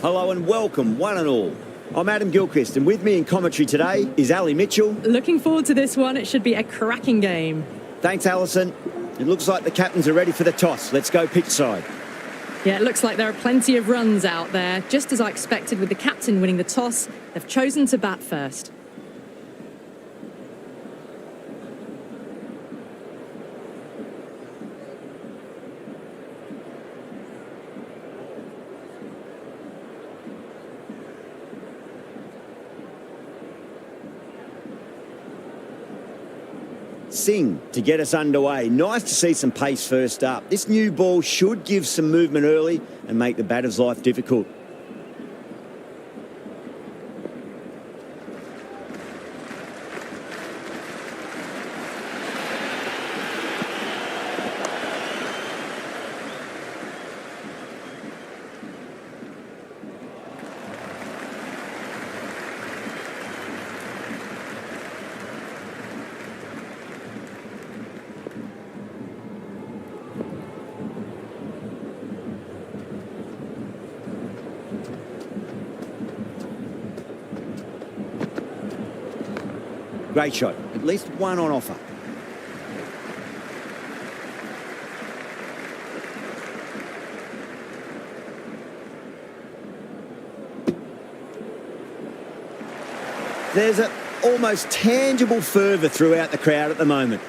Hello and welcome, one and all. I'm Adam Gilchrist, and with me in commentary today is Ali Mitchell. Looking forward to this one. It should be a cracking game. Thanks, Alison. It looks like the captains are ready for the toss. Let's go pitch side. Yeah, it looks like there are plenty of runs out there. Just as I expected with the captain winning the toss, they've chosen to bat first. Singh to get us underway. Nice to see some pace first up. This new ball should give some movement early and make the batter's life difficult. Great shot. At least one on offer. There's an almost tangible fervour throughout the crowd at the moment.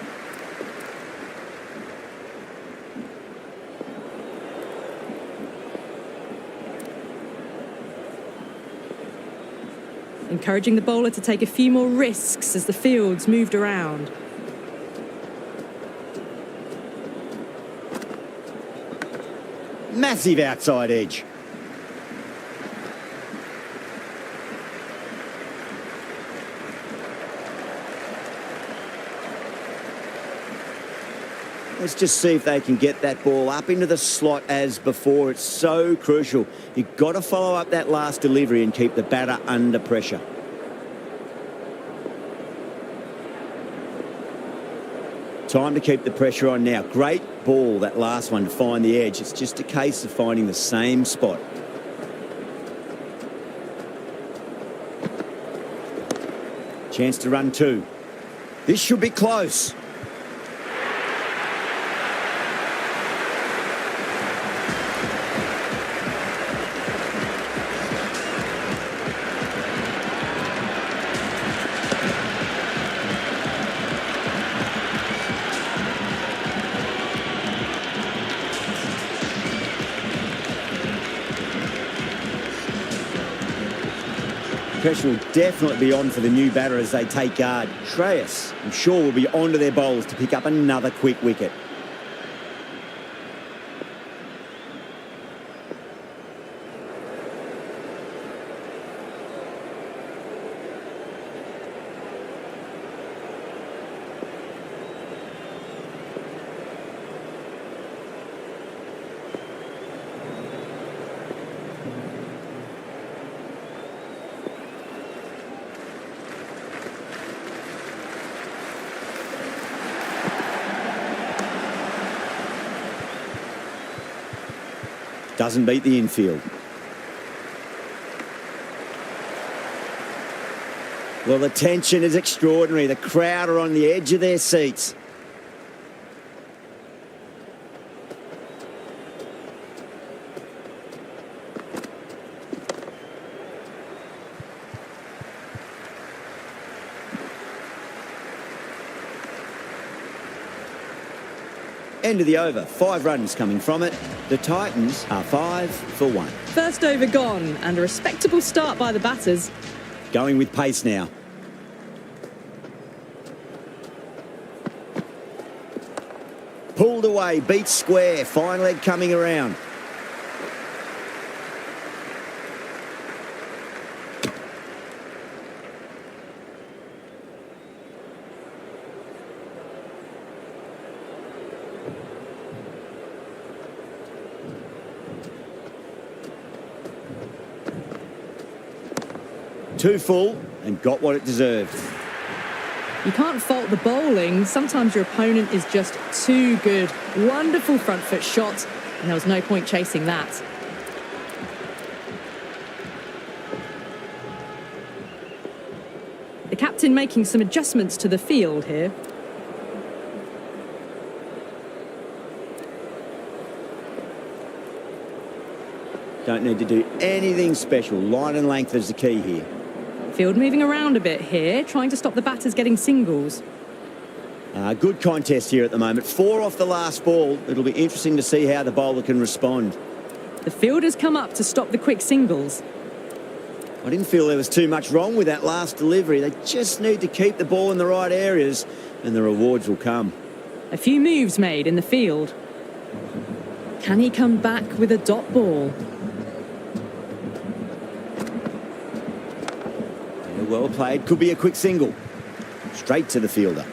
Encouraging the bowler to take a few more risks as the field's moved around. Massive outside edge. Let's just see if they can get that ball up into the slot as before. It's so crucial. You've got to follow up that last delivery and keep the batter under pressure. Time to keep the pressure on now. Great ball, that last one, to find the edge. It's just a case of finding the same spot. Chance to run two. This should be close. Pressure will definitely be on for the new batter as they take guard. Shreyas, I'm sure, will be onto their bowls to pick up another quick wicket. Doesn't beat the infield. Well, the tension is extraordinary. The crowd are on the edge of their seats. End of the over, 5 runs coming from it. The Titans are 5 for 1. First over gone, and a respectable start by the batters. Going with pace now. Pulled away, beat square, fine leg coming around. Too full and got what it deserved. You can't fault the bowling. Sometimes your opponent is just too good. Wonderful front foot shot, and there was no point chasing that. captain making some adjustments to the field here. Don't need to do anything special. Line and length is the key here. Field moving around a bit here, trying to stop the batters getting singles. Good contest here at the moment. 4 off the last ball. It'll be interesting to see how the bowler can respond. The field has come up to stop the quick singles. I didn't feel there was too much wrong with that last delivery. They just need to keep the ball in the right areas and the rewards will come. A few moves made in the field. Can he come back with a dot ball? Yeah, well played. Could be a quick single. Straight to the fielder.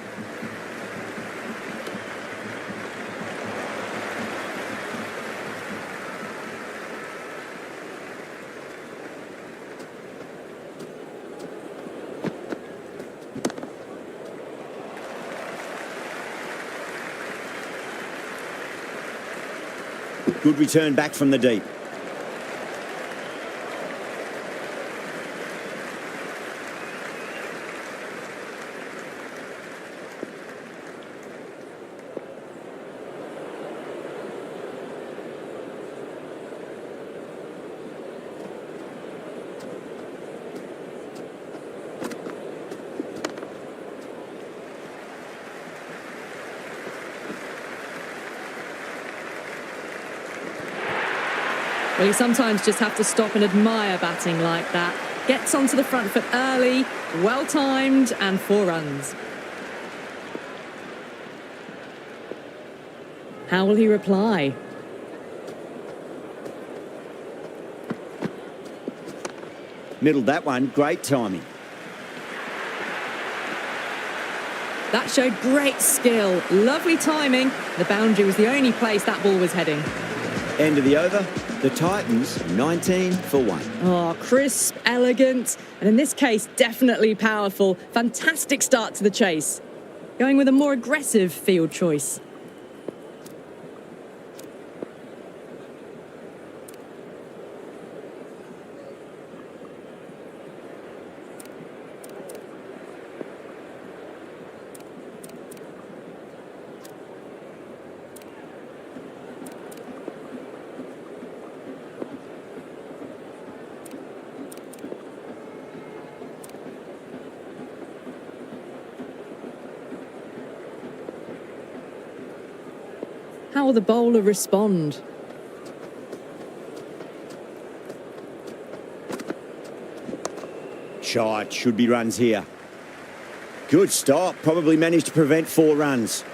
Good return back from the deep. Well, you sometimes just have to stop and admire batting like that. Gets onto the front foot early, well-timed, and 4 runs. How will he reply? Middled that one. Great timing. That showed great skill. Lovely timing. The boundary was the only place that ball was heading. End of the over. The Titans, 19 for 1. Oh, crisp, elegant, and in this case, definitely powerful. Fantastic start to the chase. Going with a more aggressive field choice. How will the bowler respond? Shot. Should be runs here. Good stop. Probably managed to prevent 4 runs.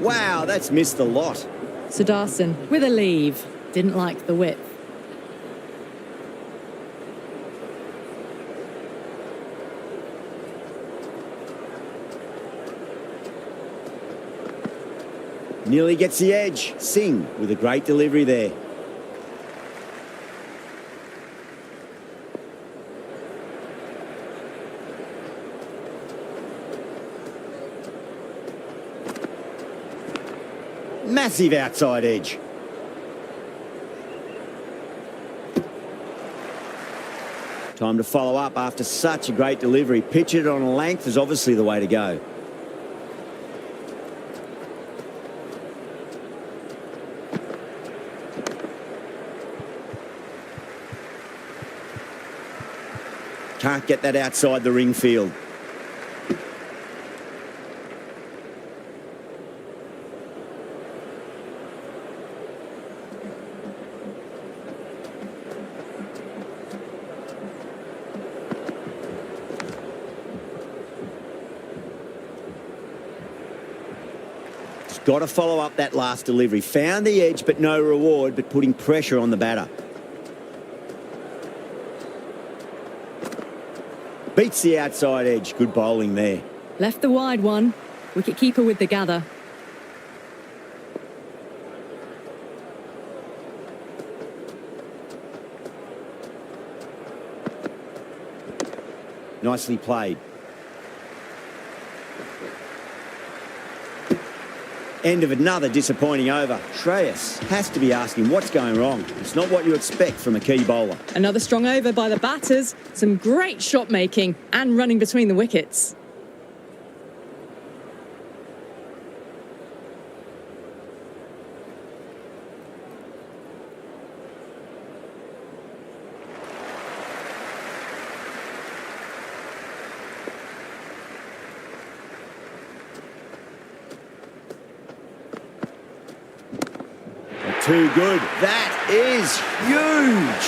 Wow, that's missed the lot. Sudarshan with a leave. Didn't like the width. Nearly gets the edge. Singh with a great delivery there. Massive outside edge. Time to follow up after such a great delivery. Pitch it on a length is obviously the way to go. Can't get that outside the ring field. Got to follow up that last delivery. Found the edge, but no reward, but putting pressure on the batter. Beats the outside edge. Good bowling there. Left the wide one. Wicket-keeper with the gather. Nicely played. End of another disappointing over. Shreyas has to be asking what's going wrong. It's not what you expect from a key bowler. Another strong over by the batters. Some great shot making and running between the wickets. Too good. That is huge.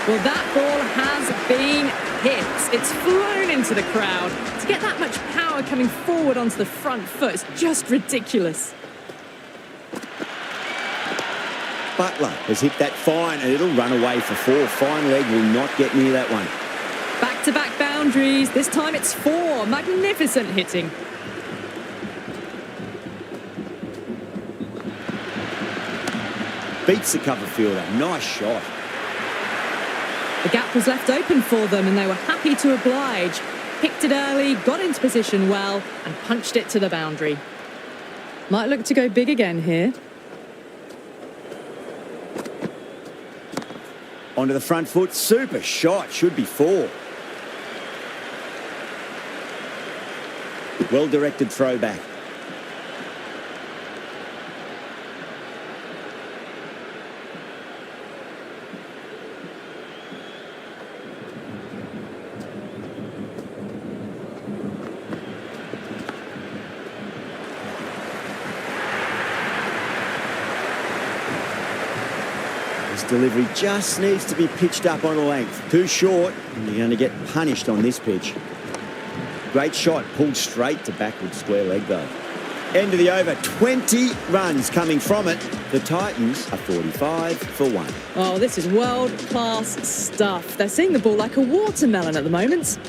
Well, that ball has been hit. It's flown into the crowd. To get that much power coming forward onto the front foot is just ridiculous. Butler has hit that fine and it'll run away for 4. Fine leg will not get near that one. Back-to-back boundaries. This time it's 4. Magnificent hitting. Beats the cover fielder. Nice shot. The gap was left open for them and they were happy to oblige. Picked it early, got into position well and punched it to the boundary. Might look to go big again here. Onto the front foot. Super shot. Should be 4. Well-directed throwback. Delivery just needs to be pitched up on a length. Too short, and you're going to get punished on this pitch. Great shot, pulled straight to backward square leg though. End of the over, 20 runs coming from it. The Titans are 45 for 1. Oh, this is world-class stuff. They're seeing the ball like a watermelon at the moment.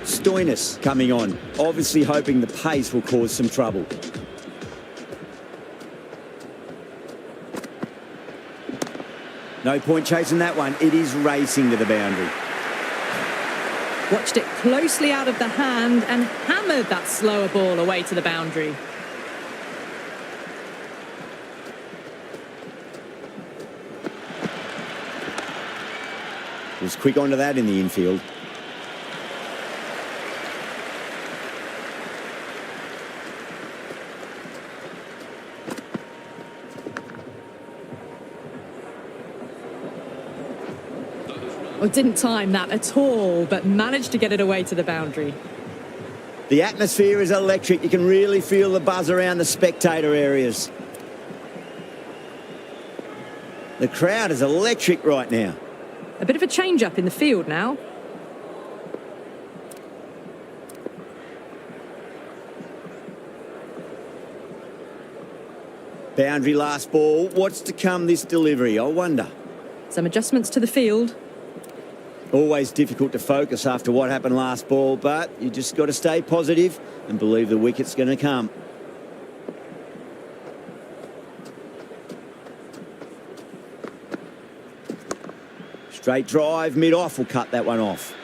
Stoinis coming on, obviously hoping the pace will cause some trouble. No point chasing that one. It is racing to the boundary. Watched it closely out of the hand and hammered that slower ball away to the boundary. Was quick onto that in the infield. Well, didn't time that at all, but managed to get it away to the boundary. The atmosphere is electric. You can really feel the buzz around the spectator areas. The crowd is electric right now. A bit of a change-up in the field now. Boundary last ball. What's to come this delivery, I wonder? Some adjustments to the field. Always difficult to focus after what happened last ball, but you just got to stay positive and believe the wicket's going to come. Straight drive, mid-off will cut that one off.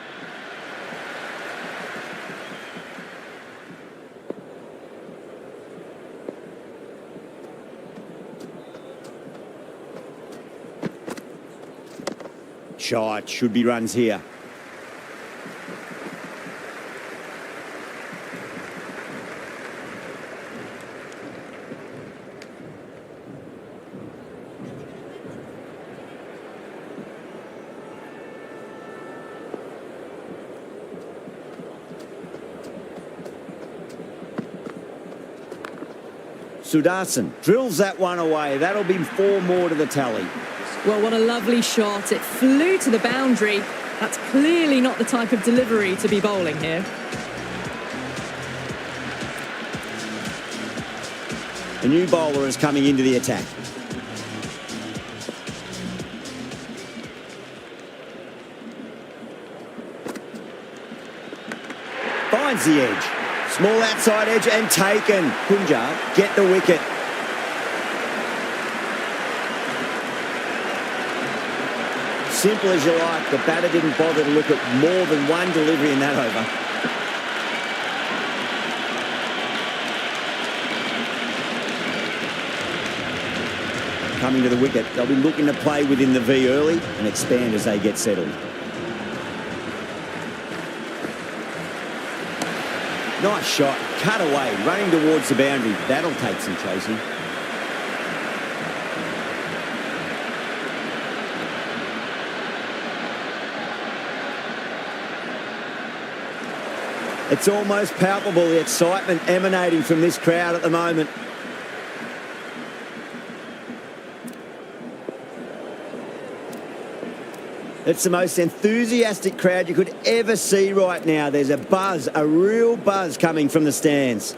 Shot, should be runs here. Sudarshan drills that one away. That'll be 4 more to the tally. Well, what a lovely shot. It flew to the boundary. That's clearly not the type of delivery to be bowling here. A new bowler is coming into the attack. Finds the edge. Small outside edge and taken. Punjab get the wicket. Simple as you like, the batter didn't bother to look at more than one delivery in that over. Coming to the wicket, they'll be looking to play within the V early and expand as they get settled. Nice shot, cut away, running towards the boundary. That'll take some chasing. It's almost palpable, the excitement emanating from this crowd at the moment. It's the most enthusiastic crowd you could ever see right now. There's a buzz, a real buzz coming from the stands.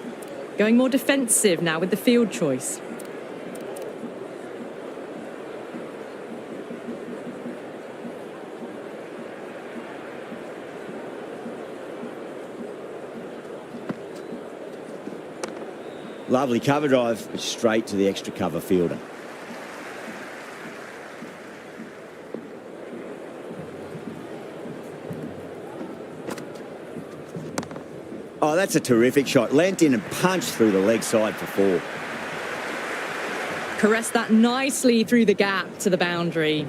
Going more defensive now with the field choice. Lovely cover drive, straight to the extra cover fielder. Oh, that's a terrific shot. Leant in and punched through the leg side for 4. Caressed that nicely through the gap to the boundary.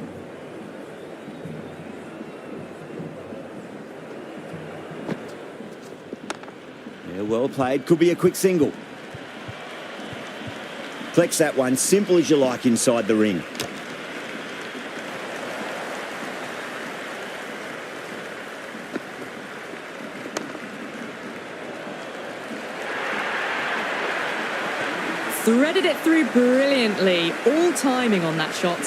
Yeah, well played. Could be a quick single. Flex that one, simple as you like inside the ring. Threaded it through brilliantly, all timing on that shot.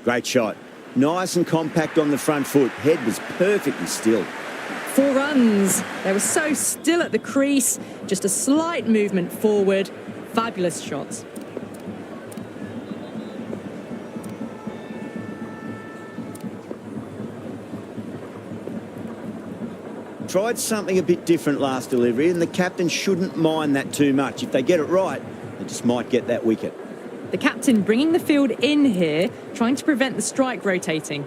Great shot. Nice and compact on the front foot. Head was perfectly still. 4 runs. They were so still at the crease. Just a slight movement forward. Fabulous shots. Tried something a bit different last delivery, and the captain shouldn't mind that too much. If they get it right, they just might get that wicket. The captain bringing the field in here, trying to prevent the strike rotating.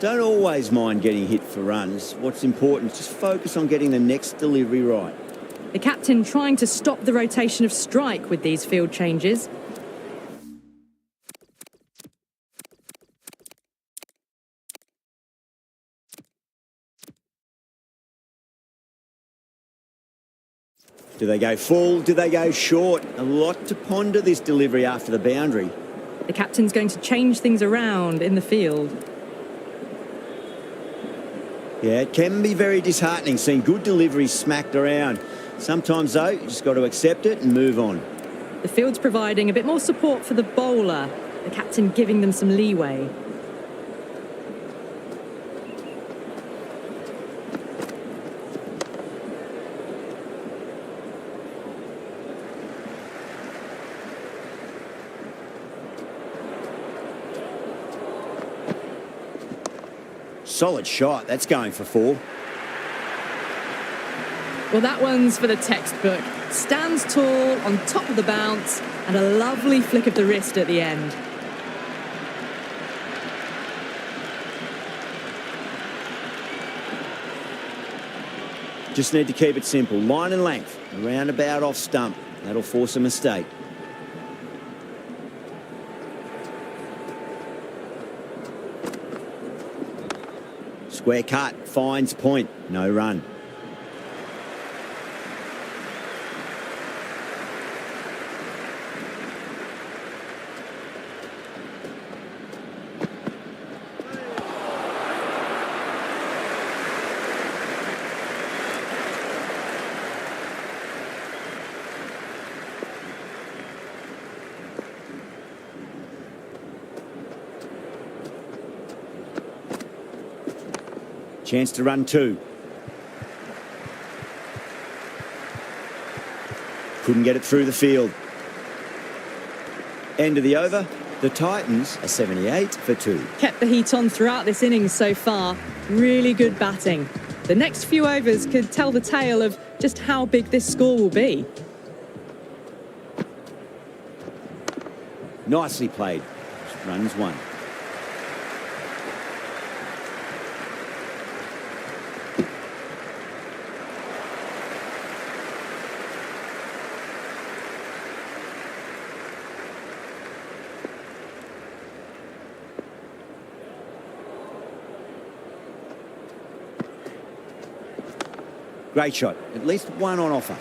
Don't always mind getting hit for runs. What's important is just focus on getting the next delivery right. The captain trying to stop the rotation of strike with these field changes. Do they go full? Do they go short? A lot to ponder this delivery after the boundary. The captain's going to change things around in the field. Yeah, it can be very disheartening seeing good deliveries smacked around. Sometimes, though, you just got to accept it and move on. The field's providing a bit more support for the bowler. The captain giving them some leeway. Solid shot. That's going for 4. Well, that one's for the textbook. Stands tall, on top of the bounce, and a lovely flick of the wrist at the end. Just need to keep it simple. Line and length. Around about off stump. That'll force a mistake. Square cut, finds point, no run. Chance to run two. Couldn't get it through the field. End of the over. The Titans are 78 for 2. Kept the heat on throughout this innings so far. Really good batting. The next few overs could tell the tale of just how big this score will be. Nicely played. Runs one. Great shot. At least one on offer.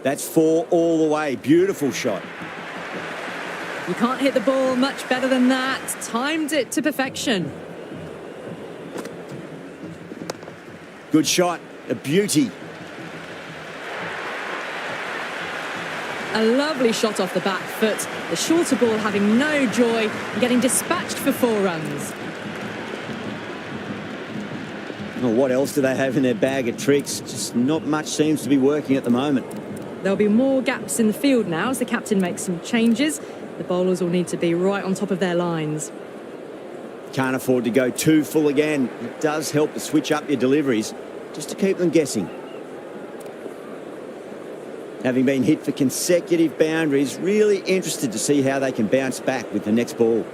That's 4 all the way. Beautiful shot. You can't hit the ball much better than that. Timed it to perfection. Good shot. A beauty. A lovely shot off the back foot. The shorter ball having no joy and getting dispatched for 4 runs. Well, what else do they have in their bag of tricks? Just not much seems to be working at the moment. There'll be more gaps in the field now as the captain makes some changes. The bowlers will need to be right on top of their lines. Can't afford to go too full again. It does help to switch up your deliveries, just to keep them guessing. Having been hit for consecutive boundaries, really interested to see how they can bounce back with the next ball.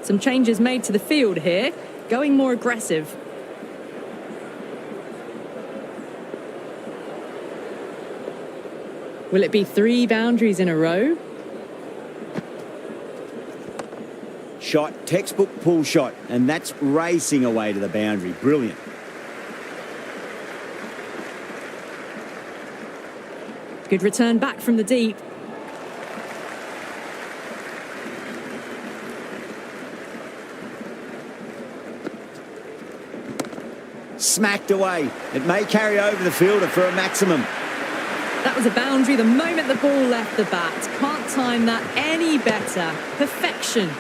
Some changes made to the field here, going more aggressive. Will it be 3 boundaries in a row? Shot, textbook pull shot, and that's racing away to the boundary. Brilliant. Good return back from the deep. Smacked away. It may carry over the fielder for a maximum. That was a boundary the moment the ball left the bat. Can't time that any better. Perfection.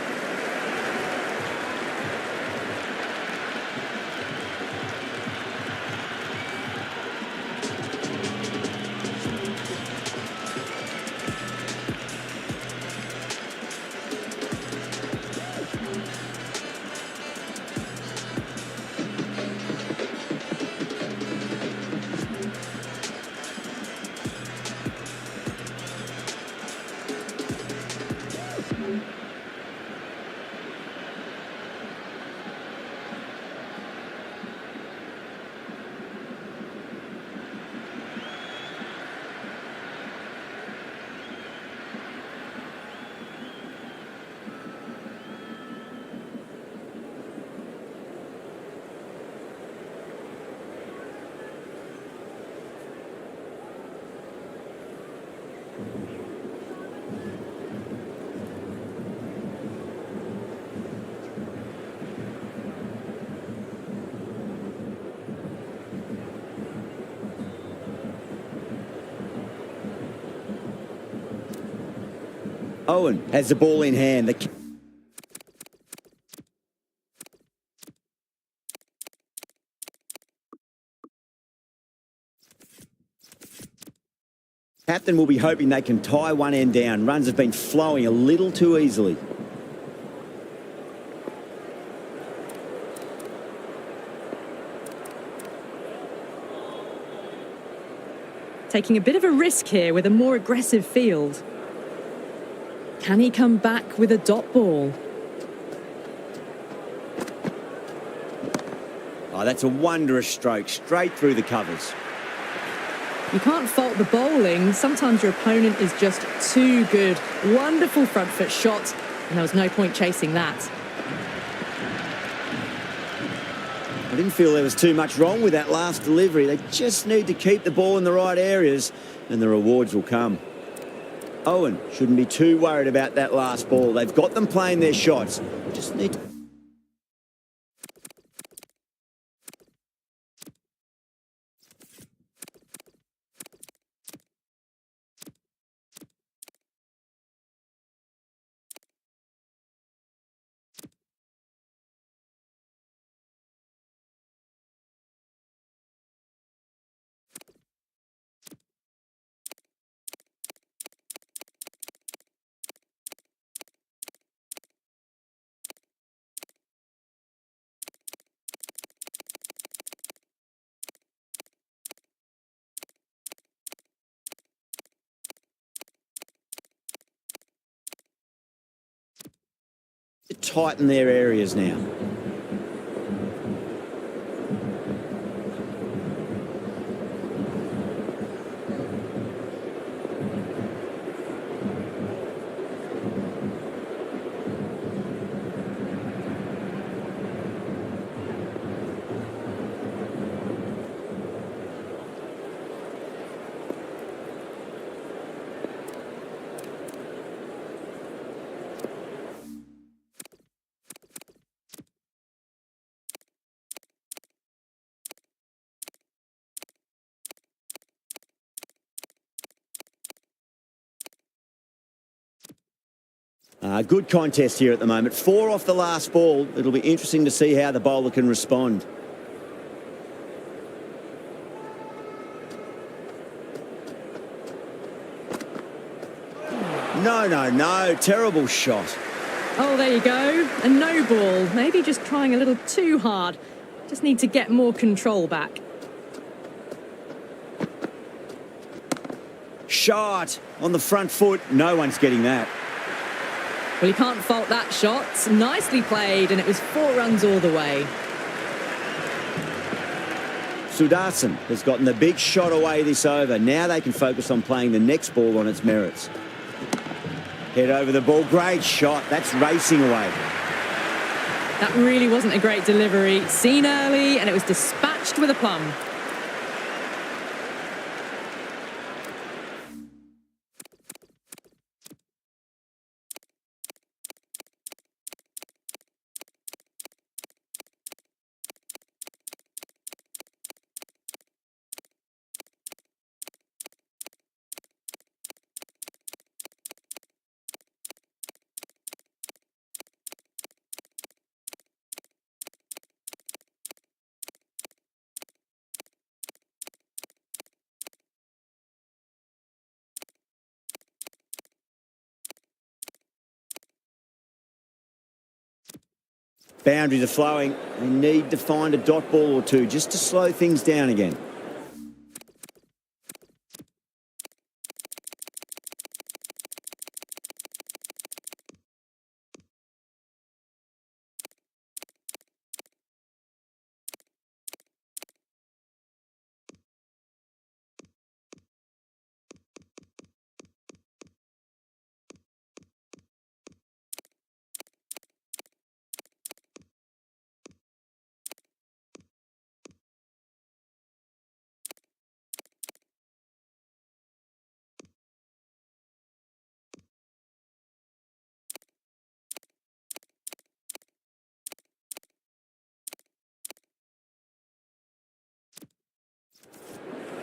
Owen has the ball in hand. The captain will be hoping they can tie one end down. Runs have been flowing a little too easily. Taking a bit of a risk here with a more aggressive field. Can he come back with a dot ball? Oh, that's a wondrous stroke, straight through the covers. You can't fault the bowling. Sometimes your opponent is just too good. Wonderful front foot shot, and there was no point chasing that. I didn't feel there was too much wrong with that last delivery. They just need to keep the ball in the right areas, and the rewards will come. Owen shouldn't be too worried about that last ball. They've got them playing their shots. Just need to... tighten their areas now. Good contest here at the moment. 4 off the last ball. It'll be interesting to see how the bowler can respond. No. Terrible shot. Oh, there you go. A no ball. Maybe just trying a little too hard. Just need to get more control back. Shot on the front foot. No one's getting that. Well, you can't fault that shot. Nicely played, and it was 4 runs all the way. Sudarshan has gotten the big shot away this over. Now they can focus on playing the next ball on its merits. Head over the ball. Great shot. That's racing away. That really wasn't a great delivery. Seen early, and it was dispatched with aplomb. Boundaries are flowing. They need to find a dot ball or two just to slow things down again.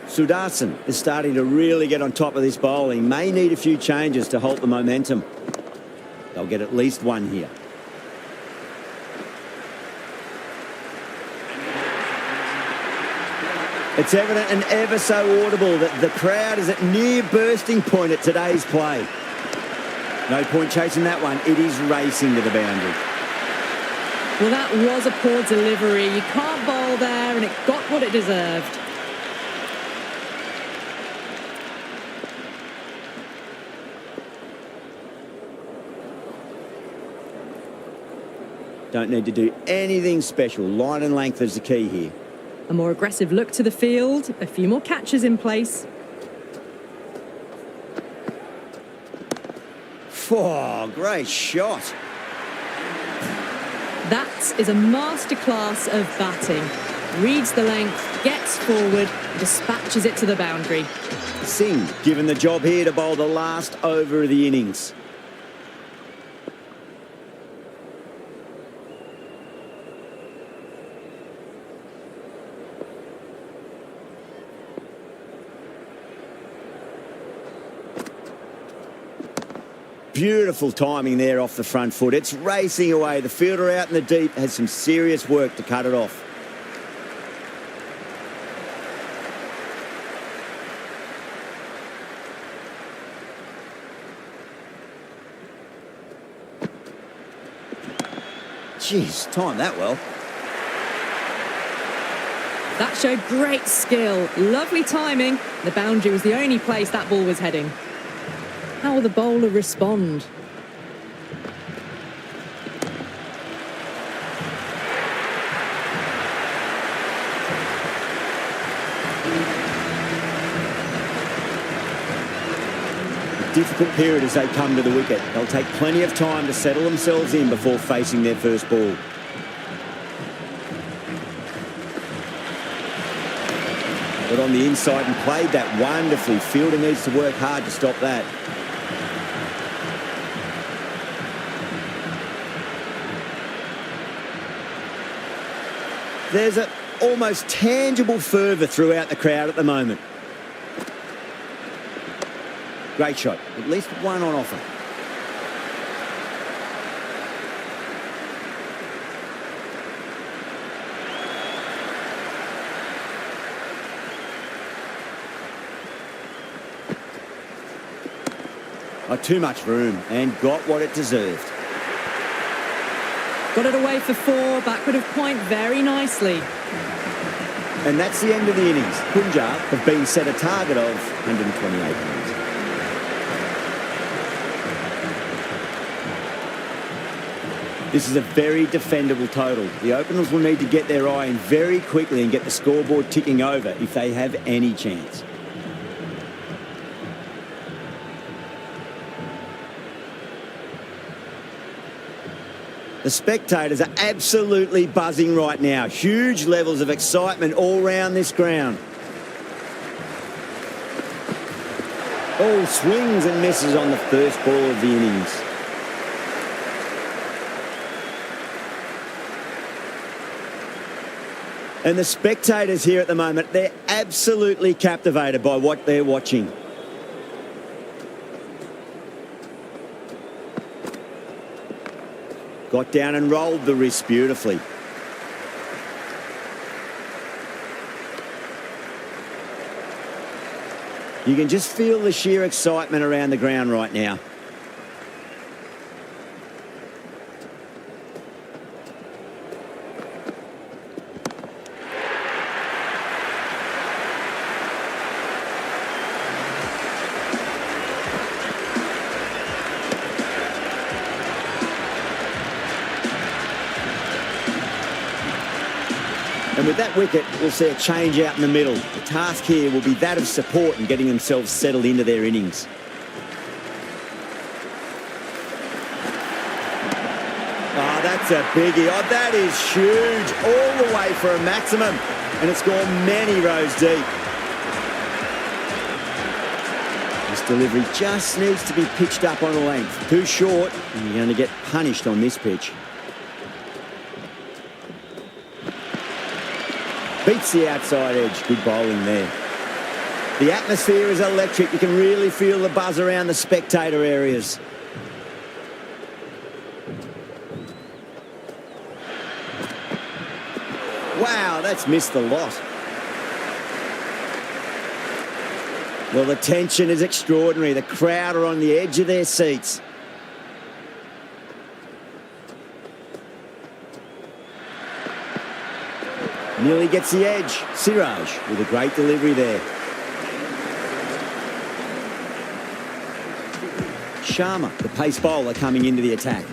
Sudarshan is starting to really get on top of this bowling. May need a few changes to halt the momentum. They'll get at least one here. It's evident and ever so audible that the crowd is at near bursting point at today's play. No point chasing that one. It is racing to the boundary. Well, that was a poor delivery. You can't bowl there, and it got what it deserved. Don't need to do anything special. Line and length is the key here. A more aggressive look to the field, a few more catches in place. Oh, great shot. That is a masterclass of batting. reads the length, gets forward, and dispatches it to the boundary. Singh given the job here to bowl the last over of the innings. Beautiful timing there off the front foot. It's racing away. The fielder out in the deep has some serious work to cut it off. Jeez, timed that well. That showed great skill, lovely timing. The boundary was the only place that ball was heading. How will the bowler respond? Difficult period as they come to the wicket. They'll take plenty of time to settle themselves in before facing their first ball. But on the inside and played that wonderfully. Fielder needs to work hard to stop that. There's an almost tangible fervour throughout the crowd at the moment. Great shot. At least one on offer. Too much room and got what it deserved. Got it away for 4, backward of point very nicely. And that's the end of the innings. Punjab have been set a target of 128 runs. This is a very defendable total. The openers will need to get their eye in very quickly and get the scoreboard ticking over if they have any chance. The spectators are absolutely buzzing right now. Huge levels of excitement all round this ground. All swings and misses on the first ball of the innings. And the spectators here at the moment, they're absolutely captivated by what they're watching. Got down and rolled the wrist beautifully. You can just feel the sheer excitement around the ground right now. And with that wicket, we'll see a change out in the middle. The task here will be that of support and getting themselves settled into their innings. Oh, that's a biggie. Oh, that is huge. All the way for a maximum. And it's gone many rows deep. This delivery just needs to be pitched up on a length. Too short, and you're going to get punished on this pitch. Beats the outside edge. Good bowling there. The atmosphere is electric. You can really feel the buzz around the spectator areas. Wow, that's missed the lot. Well, the tension is extraordinary. The crowd are on the edge of their seats. Nearly gets the edge. Siraj with a great delivery there. Sharma, the pace bowler, coming into the attack.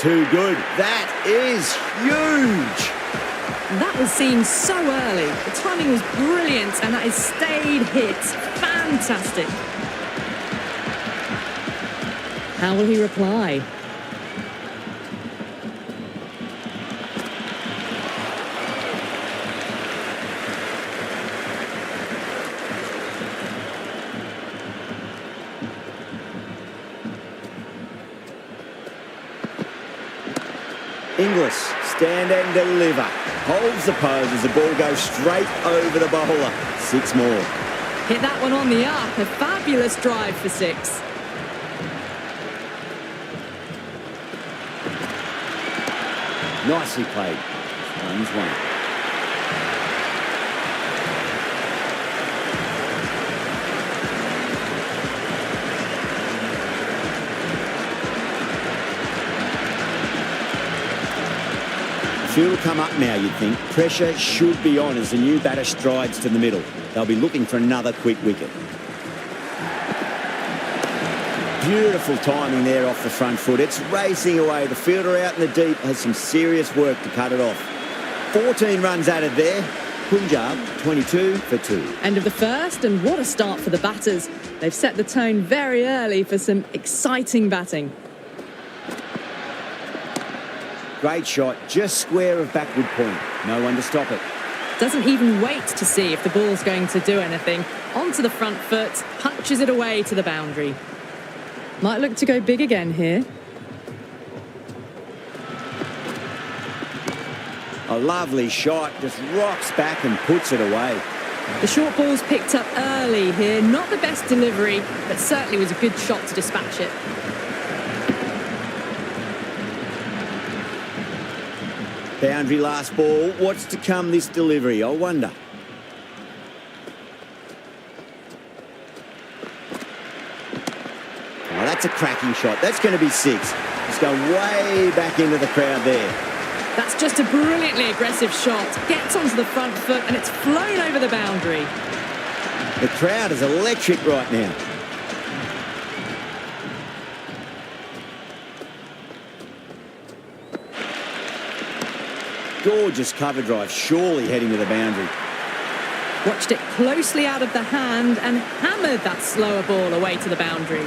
too good. That is huge. That was seen so early. The timing was brilliant, and that is stayed hit. Fantastic. How will he reply? Inglis, stand and deliver. Holds the pose as the ball goes straight over the bowler. 6 more. Hit that one on the up. A fabulous drive for 6. Nicely played. Runs 1. Field will come up now, you'd think. Pressure should be on as the new batter strides to the middle. They'll be looking for another quick wicket. Beautiful timing there off the front foot. It's racing away. The fielder out in the deep has some serious work to cut it off. 14 runs added there. Punjab, 22 for 2. End of the first, and what a start for the batters. They've set the tone very early for some exciting batting. Great shot, just square of backward point. No one to stop it. Doesn't even wait to see if the ball's going to do anything. Onto the front foot, punches it away to the boundary. Might look to go big again here. A lovely shot, just rocks back and puts it away. The short ball's picked up early here. Not the best delivery, but certainly was a good shot to dispatch it. Boundary last ball. What's to come this delivery, I wonder? Oh, that's a cracking shot. That's going to be 6. It's going way back into the crowd there. That's just a brilliantly aggressive shot. Gets onto the front foot and it's flown over the boundary. The crowd is electric right now. Gorgeous cover drive, surely heading to the boundary. Watched it closely out of the hand and hammered that slower ball away to the boundary.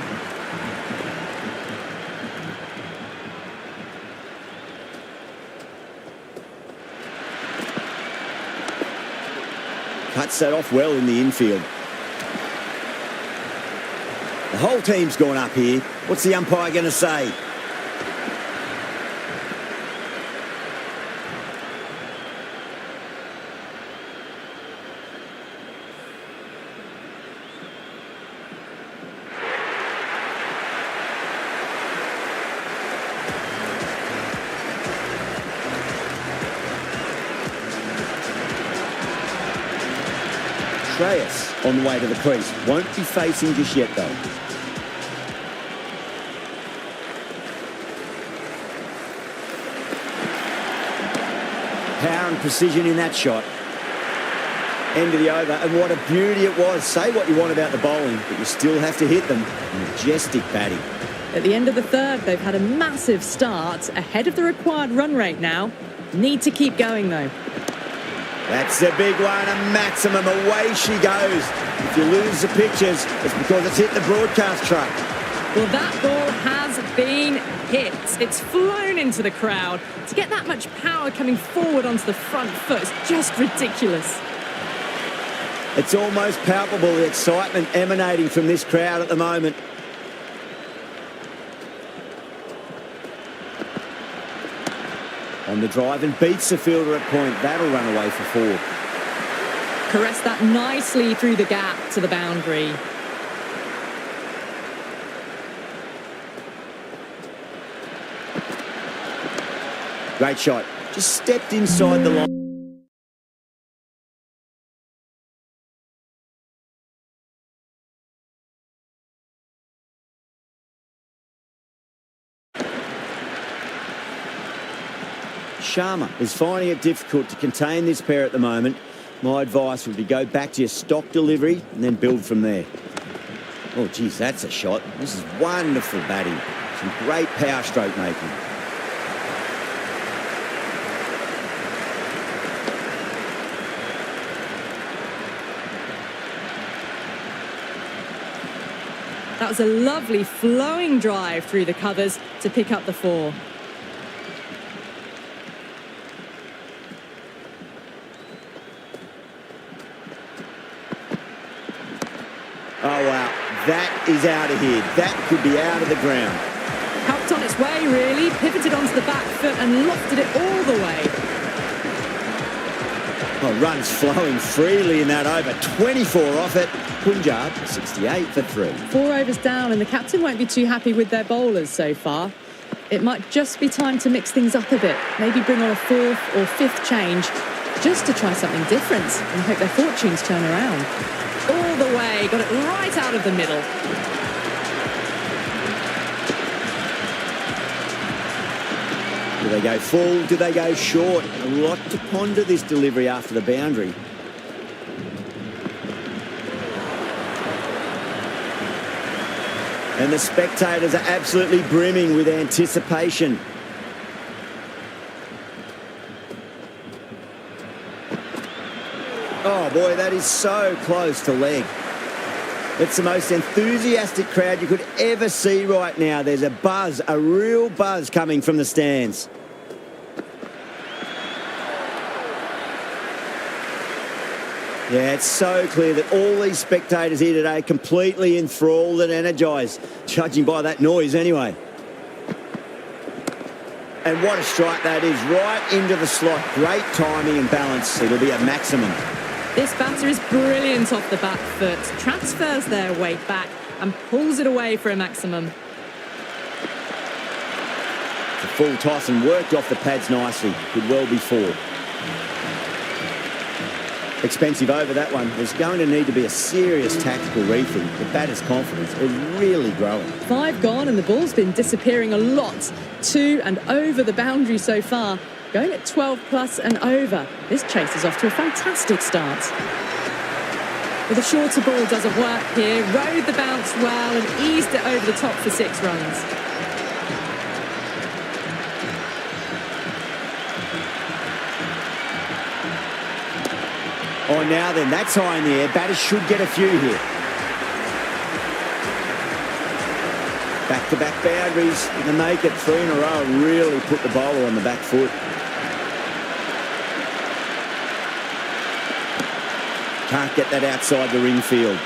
Cuts that off well in the infield. The whole team's gone up here. What's the umpire going to say? Shreyas on the way to the crease. Won't be facing just yet, though. Power and precision in that shot. End of the over, and what a beauty it was. Say what you want about the bowling, but you still have to hit them. Majestic batting. At the end of the third, they've had a massive start, ahead of the required run rate now. Need to keep going, though. That's a big one, a maximum. Away she goes. If you lose the pictures, it's because it's hit the broadcast truck. Well, that ball has been hit. It's flown into the crowd. To get that much power coming forward onto the front foot is just ridiculous. It's almost palpable, the excitement emanating from this crowd at the moment. On the drive and beats the fielder at point. That'll run away for 4. Caressed that nicely through the gap to the boundary. Great shot. Just stepped inside the line. Sharma is finding it difficult to contain this pair at the moment. My advice would be go back to your stock delivery and then build from there. Oh, geez, that's a shot. This is wonderful batting. Some great power stroke making. That was a lovely flowing drive through the covers to pick up the 4. Oh, wow. That is out of here. That could be out of the ground. Helped on its way, really. Pivoted onto the back foot and lofted it all the way. Well, runs flowing freely in that over. 24 off it. Punjab, 68 for 3. 4 overs down, and the captain won't be too happy with their bowlers so far. It might just be time to mix things up a bit. Maybe bring on a 4th or 5th change just to try something different and hope their fortunes turn around. All the way, got it right out of the middle. Do they go full? Do they go short? A lot to ponder this delivery after the boundary. And the spectators are absolutely brimming with anticipation. Oh boy, that is so close to leg. It's the most enthusiastic crowd you could ever see right now. There's a buzz, a real buzz coming from the stands. Yeah, it's so clear that all these spectators here today are completely enthralled and energised, judging by that noise anyway. And what a strike that is, right into the slot. Great timing and balance. It'll be a maximum. This batter is brilliant off the back foot, transfers their weight back and pulls it away for a maximum. The full toss and worked off the pads nicely. Could well be 4. Expensive over that one. There's going to need to be a serious tactical rethink. The batter's confidence is really growing. 5 gone and the ball's been disappearing a lot. 2 and over the boundary so far. Going at 12 plus and over. This chase is off to a fantastic start. But the shorter ball doesn't work here. Rode the bounce well and eased it over the top for 6 runs. Oh, now then, that's high in the air. Batters should get a few here. Back-to-back boundaries. And make it 3 in a row. Really put the bowler on the back foot. Can't get that outside the ring field.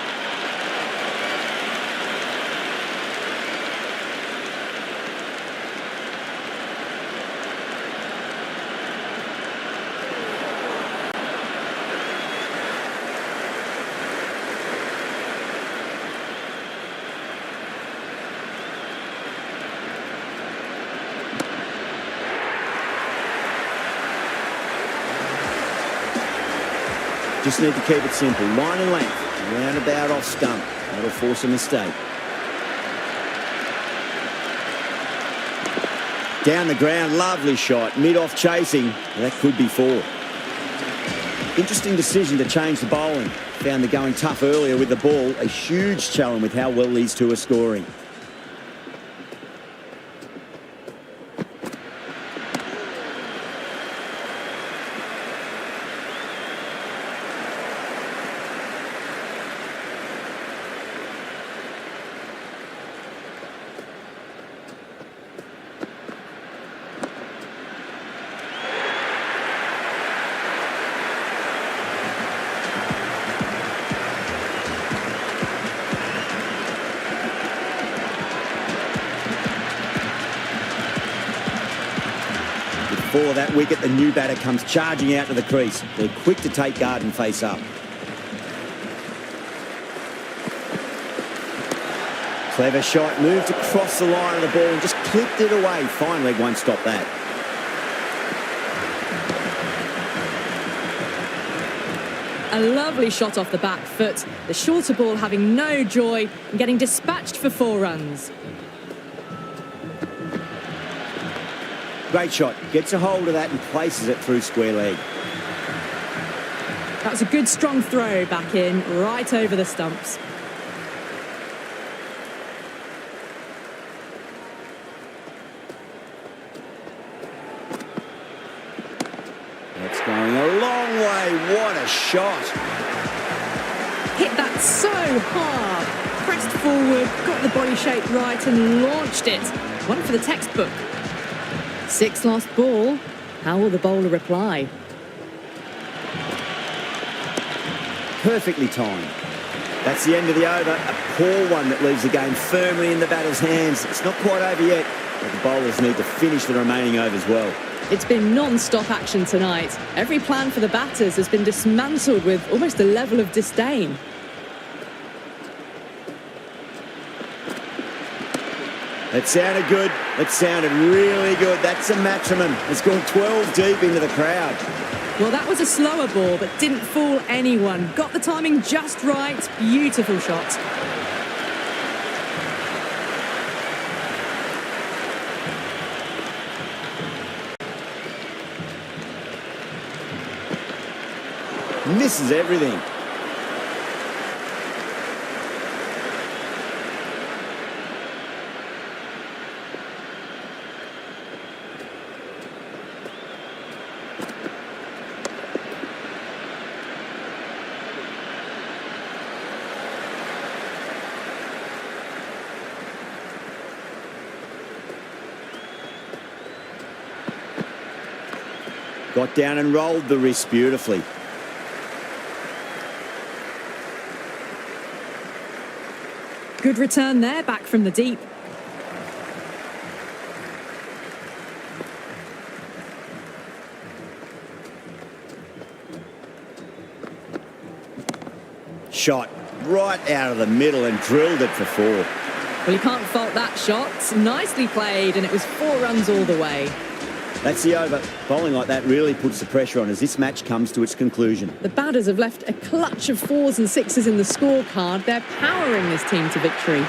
Just need to keep it simple. Line and length. Roundabout off stump. That'll force a mistake. Down the ground. Lovely shot. Mid-off chasing. That could be 4. Interesting decision to change the bowling. Found the going tough earlier with the ball. A huge challenge with how well these two are scoring. For that wicket, the new batter comes charging out to the crease. They're quick to take guard and face up. Clever shot, moved across the line of the ball and just clipped it away. Fine leg won't stop that. A lovely shot off the back foot. The shorter ball having no joy and getting dispatched for 4 runs. Great shot. Gets a hold of that and places it through square leg. That was a good strong throw back in, right over the stumps. That's going a long way. What a shot. Hit that so hard. pressed forward, got the body shape right and launched it. One for the textbook. 6 lost ball. How will the bowler reply? Perfectly timed. That's the end of the over. A poor one that leaves the game firmly in the batter's hands. It's not quite over yet, but the bowlers need to finish the remaining overs well. It's been non-stop action tonight. Every plan for the batters has been dismantled with almost a level of disdain. That sounded good. That sounded really good. That's a matchman. It's gone 12 deep into the crowd. Well, that was a slower ball, but didn't fool anyone. Got the timing just right. Beautiful shot. Misses everything. Got down and rolled the wrist beautifully. Good return there, back from the deep. Shot right out of the middle and drilled it for 4. Well, you can't fault that shot. Nicely played, and it was 4 runs all the way. That's the over. Bowling like that really puts the pressure on as this match comes to its conclusion. The batters have left a clutch of 4s and 6s in the scorecard. They're powering this team to victory.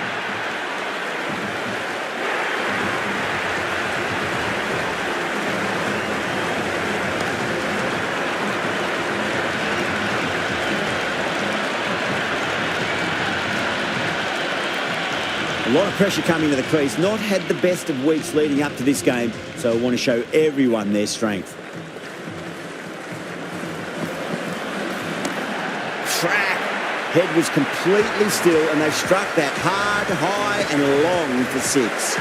A lot of pressure coming to the crease. Not had the best of weeks leading up to this game, so I want to show everyone their strength. Track. Head was completely still, and they struck that hard, high and long for 6.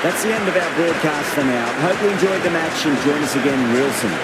That's the end of our broadcast for now. Hope you enjoyed the match and join us again real soon.